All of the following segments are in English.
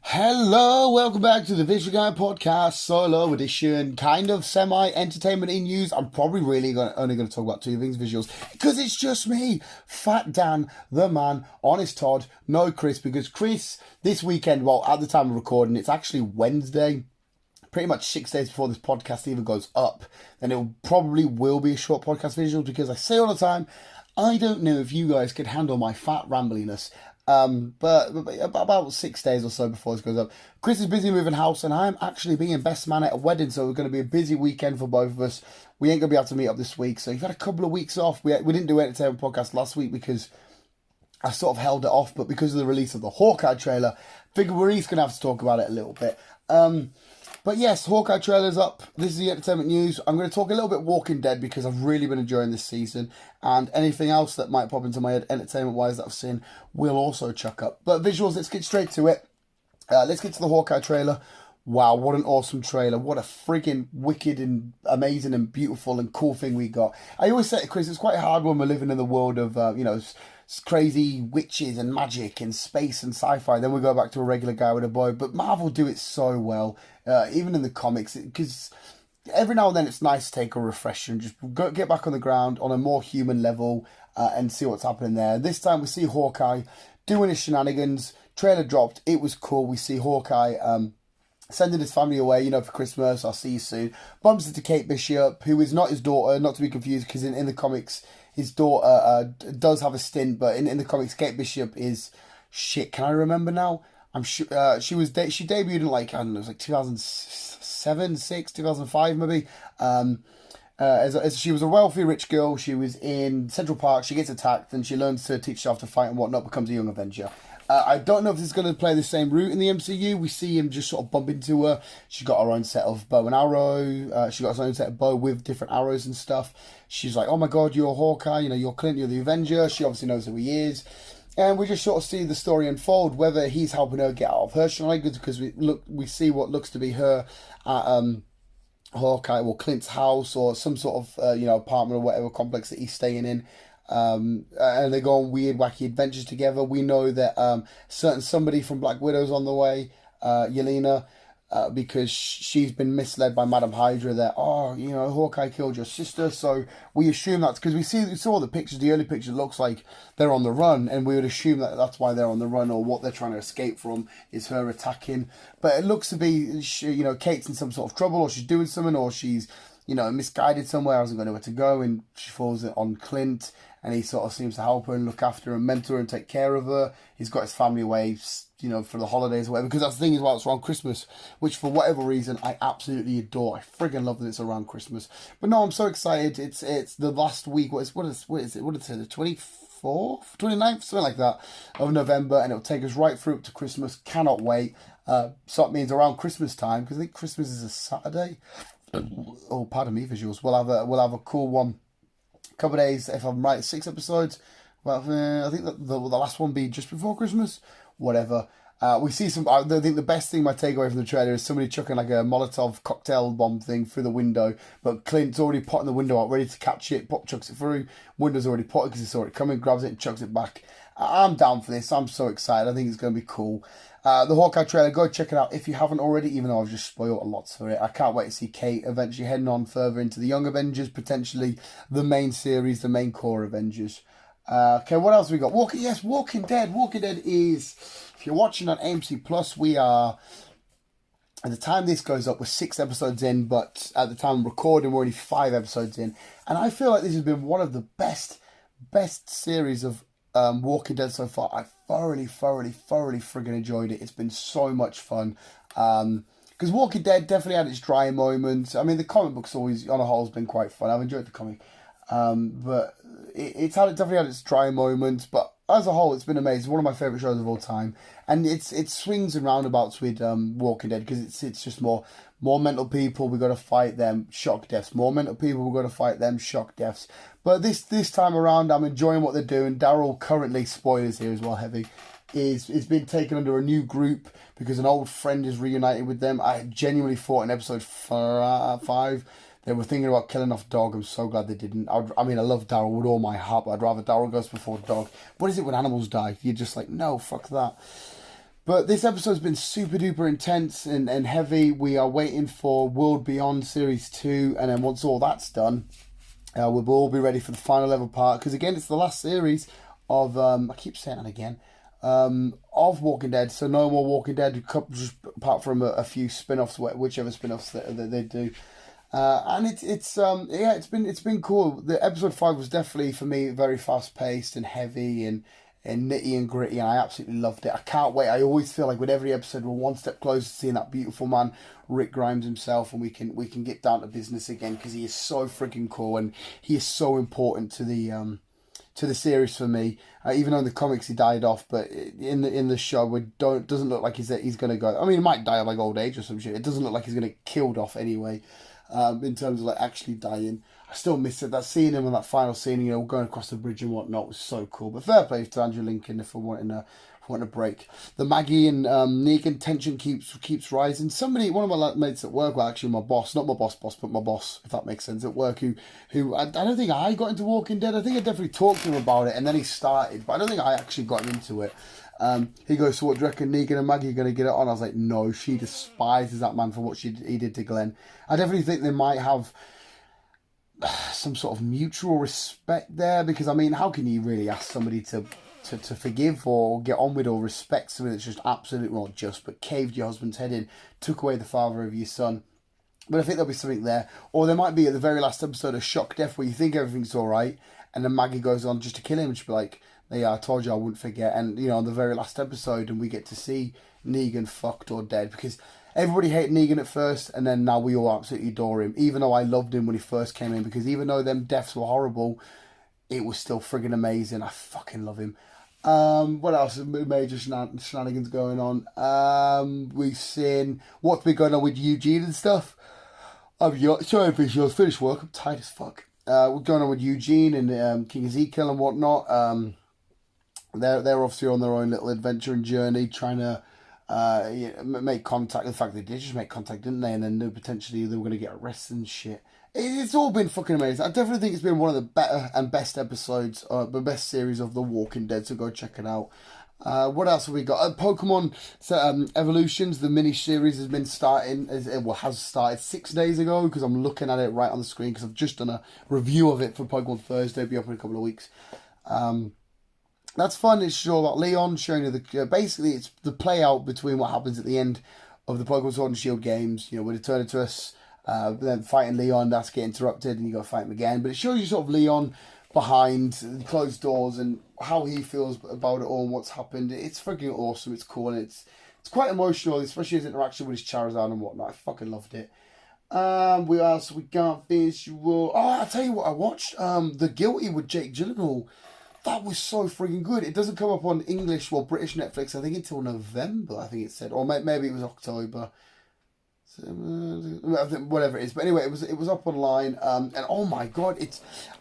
Hello, welcome back to the Visual Guy Podcast, solo edition, kind of semi-entertainment in news. I'm probably only going to talk about two things, visuals, because it's just me, Fat Dan, the man, honest Todd, no Chris, because Chris, this weekend, well, at the time of recording, it's actually Wednesday, pretty much 6 days before this podcast even goes up, and it probably will be a short podcast visual, because I say all the time, I don't know if you guys could handle my fat rambliness. But about 6 days or so before this goes up, Chris is busy moving house, and I'm actually being best man at a wedding, so it's going to be a busy weekend for both of us. We ain't going to be able to meet up this week, so you've had a couple of weeks off. We didn't do an entertainment podcast last week because I sort of held it off, but because of the release of the Hawkeye trailer, I figured we're each going to have to talk about it a little bit. But yes, Hawkeye trailer's up. This is the entertainment news. I'm going to talk a little bit Walking Dead because I've really been enjoying this season. And anything else that might pop into my head entertainment-wise that I've seen will also chuck up. But visuals, let's get straight to it. Let's get to the Hawkeye trailer. Wow, what an awesome trailer. What a friggin' wicked and amazing and beautiful and cool thing we got. I always say to Chris, it's quite hard when we're living in the world of, crazy witches and magic and space and sci-fi. Then we go back to a regular guy with a bow. But Marvel do it so well, even in the comics, because every now and then it's nice to take a refresher and just get back on the ground on a more human level and see what's happening there. This time we see Hawkeye doing his shenanigans. Trailer dropped. It was cool. We see Hawkeye sending his family away, for Christmas. I'll see you soon. Bumps into Kate Bishop, who is not his daughter, not to be confused, because in the comics, his daughter does have a stint, but in the comics, Kate Bishop is shit. Can I remember now? I'm sure she debuted in I don't know, it was 2007, 6, 2005 maybe. As she was a wealthy rich girl. She was in Central Park. She gets attacked, and she learns to teach herself to fight and whatnot. Becomes a young Avenger. I don't know if this is going to play the same route in the MCU. We see him just sort of bump into her. She's got her own set of bow and arrow. She got her own set of bow with different arrows and stuff. She's like, oh my god, you're Hawkeye, you're Clint, you're the Avenger. She obviously knows who he is. And we just sort of see the story unfold, whether he's helping her get out of her shenanigans, because we see what looks to be her at Hawkeye or Clint's house or some sort of apartment or whatever complex that he's staying in. And they go on weird, wacky adventures together. We know that somebody from Black Widow's on the way, Yelena, because she's been misled by Madam Hydra that, Hawkeye killed your sister. So we assume that's because we saw the pictures, the early pictures, looks like they're on the run, and we would assume that that's why they're on the run, or what they're trying to escape from is her attacking. But it looks to be, Kate's in some sort of trouble, or she's doing something, or she's, misguided somewhere, hasn't got nowhere to go, and she falls on Clint. And he sort of seems to help her and look after her and mentor her and take care of her. He's got his family away, for the holidays or whatever. Because that's the thing as well, it's around Christmas, which for whatever reason, I absolutely adore. I friggin' love that it's around Christmas. But no, I'm so excited. It's the last week. What is it? What is it? The 24th? 29th? Something like that of November. And it'll take us right through up to Christmas. Cannot wait. So it means around Christmas time, because I think Christmas is a Saturday. Oh, pardon me, visuals. We'll have a cool one. Couple of days, if I'm right, 6 episodes. Well, I think that the last one be just before Christmas. Whatever. We see some. I think the best thing, my takeaway from the trailer, is somebody chucking like a Molotov cocktail bomb thing through the window. But Clint's already potting the window out, ready to catch it. Pop chucks it through. Window's already potted because he saw it coming, grabs it and chucks it back. I'm down for this. I'm so excited. I think it's going to be cool. The Hawkeye trailer, go check it out if you haven't already, even though I've just spoiled a lot for it. I can't wait to see Kate eventually heading on further into the Young Avengers, potentially the main series, the main core Avengers. Okay, what else we got? Walking Dead. Walking Dead is, if you're watching on AMC Plus, we are, at the time this goes up, we're 6 episodes in, but at the time of recording, we're only 5 episodes in. And I feel like this has been one of the best series of Walking Dead so far. I thoroughly friggin' enjoyed it. It's been so much fun. Because Walking Dead definitely had its dry moments. I mean, the comic book's always, on a whole, has been quite fun. I've enjoyed the comic. But it's definitely had its dry moments. But as a whole, it's been amazing. One of my favourite shows of all time. And it swings and roundabouts with Walking Dead, because it's just more mental people, we've got to fight them, shock deaths. More mental people, we've got to fight them, shock deaths. But this time around, I'm enjoying what they're doing. Daryl, currently, spoilers here as well, heavy, is being taken under a new group because an old friend is reunited with them. I genuinely thought in episode 5 They were thinking about killing off Dog. I'm so glad they didn't. I mean, I love Daryl with all my heart, but I'd rather Daryl goes before Dog. What is it when animals die? You're just like, no, fuck that. But this episode's been super duper intense and heavy. We are waiting for World Beyond Series 2, and then once all that's done, we'll all be ready for the final level part. Because again, it's the last series of, I keep saying that again, of Walking Dead. So no more Walking Dead, just apart from a few spin-offs, whichever spin-offs that they do. And it's been cool. The episode 5 was definitely for me very fast paced and heavy and nitty and gritty, and I absolutely loved it. I can't wait. I always feel like with every episode we're one step closer to seeing that beautiful man Rick Grimes himself, and we can get down to business again, because he is so freaking cool and he is so important to the series for me. Even though in the comics he died off, but in the show it doesn't look like he's going to go. I mean, he might die of like old age or some shit. It doesn't look like he's going to get killed off anyway. In terms of like actually dying, I still miss it. That seeing him on that final scene, you know, going across the bridge and whatnot, was so cool. But fair play to Andrew Lincoln for wanting a break. The Maggie and Negan tension keeps rising. One of my mates at work, well, actually my boss, not my boss, but my boss, if that makes sense, at work, who I don't think I got into Walking Dead. I think I definitely talked to him about it, and then he started, but I don't think I actually got him into it. He goes, so what do you reckon Negan and Maggie are going to get it on? I was like, no, she despises that man for what he did to Glenn. I definitely think they might have some sort of mutual respect there, because, I mean, how can you really ask somebody to forgive or get on with or respect somebody that's just absolutely, not just, but caved your husband's head in, took away the father of your son? But I think there'll be something there. Or there might be, at the very last episode, a shock death where you think everything's all right, and then Maggie goes on just to kill him, and she'll be like, yeah, I told you I wouldn't forget. And, you know, on the very last episode, and we get to see Negan fucked or dead, because everybody hated Negan at first, and then now we all absolutely adore him, even though I loved him when he first came in, because even though them deaths were horrible, it was still friggin' amazing. I fucking love him. What else? Major shenanigans going on. We've seen what's been going on with Eugene and stuff. Sorry, visuals, finished work. I'm tired as fuck. What's going on with Eugene and King Ezekiel and whatnot. They're obviously on their own little adventure and journey, trying to make contact. In fact, they did just make contact, didn't they? And then potentially they were going to get arrested and shit. It's all been fucking amazing. I definitely think it's been one of the better and best episodes, the best series of The Walking Dead, so go check it out. What else have we got? Pokemon Evolutions, the mini-series has been starting, has started 6 days ago, because I'm looking at it right on the screen, because I've just done a review of it for Pokemon Thursday. It'll be up in a couple of weeks. That's fun. It's all about Leon, showing you basically it's the play out between what happens at the end of the Pokemon Sword and Shield games. You know, with Eternatus, then fighting Leon, that's get interrupted, and you got to fight him again. But it shows you sort of Leon behind closed doors and how he feels about it all and what's happened. It's freaking awesome. It's cool, and it's quite emotional, especially his interaction with his Charizard and whatnot. I fucking loved it. We got visual. Oh, I'll tell you what I watched. The Guilty with Jake Gyllenhaal. That was so freaking good. It doesn't come up on English or British Netflix, I think, until November, I think it said. Or maybe it was October. Whatever it is. But anyway, it was up online. And oh my god,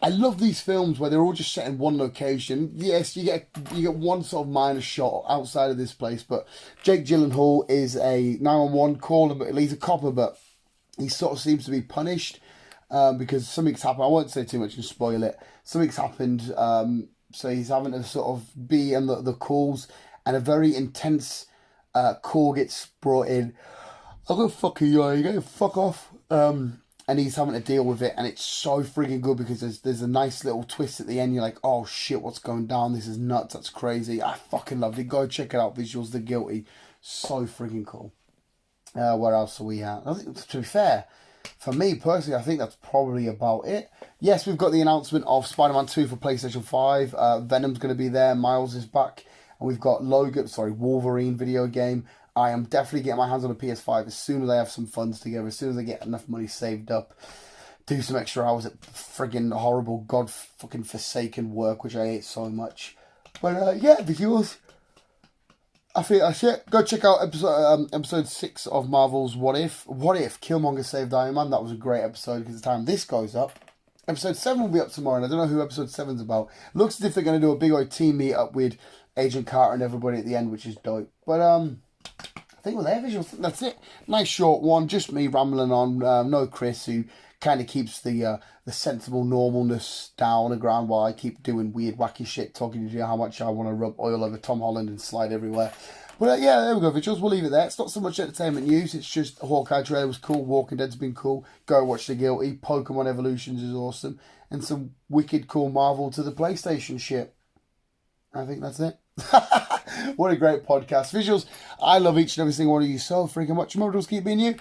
I love these films where they're all just set in one location. Yes, you get one sort of minor shot outside of this place, but Jake Gyllenhaal is a 911 caller, but he's a copper, but he sort of seems to be punished because something's happened. I won't say too much and spoil it. Something's happened. So he's having to sort of be in the calls, and a very intense call gets brought in. I'm going to fuck you, you're going to fuck off. And he's having to deal with it, and it's so freaking good because there's a nice little twist at the end. You're like, oh shit, what's going down? This is nuts, that's crazy. I fucking loved it. Go check it out, Visuals, The Guilty. So freaking cool. What else are we at? I think, to be fair, for me personally, I think that's probably about it. Yes, we've got the announcement of Spider-Man 2 for PlayStation 5. Venom's going to be there. Miles is back. And we've got Wolverine video game. I am definitely getting my hands on a PS5 as soon as I have some funds together, as soon as I get enough money saved up. Do some extra hours at friggin' horrible, god fucking forsaken work, which I hate so much. But yeah, visuals. I think that's it. Go check out episode 6 of Marvel's What If. What If Killmonger saved Iron Man. That was a great episode because the time this goes up, episode 7 will be up tomorrow, and I don't know who episode 7's about. Looks as if they're going to do a big old team meet up with Agent Carter and everybody at the end, which is dope. But I think we're there, visuals. That's it. Nice short one. Just me rambling on. No Chris, who kind of keeps the sensible normalness down the ground while I keep doing weird wacky shit, talking to you how much I want to rub oil over Tom Holland and slide everywhere. But yeah, there we go, visuals. We'll leave it there. It's not so much entertainment news. It's just Hawkeye trailer was cool. Walking Dead's been cool. Go watch The Guilty. Pokemon Evolutions is awesome. And some wicked cool Marvel to the PlayStation shit. I think that's it. What a great podcast. Visuals, I love each and every single one of you so freaking much. Remember to keep being you.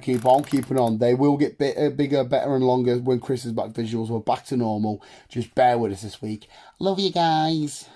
Keep on keeping on. They will get bigger, better and longer when Chris is back. Visuals, we're back to normal. Just bear with us this week. Love you guys.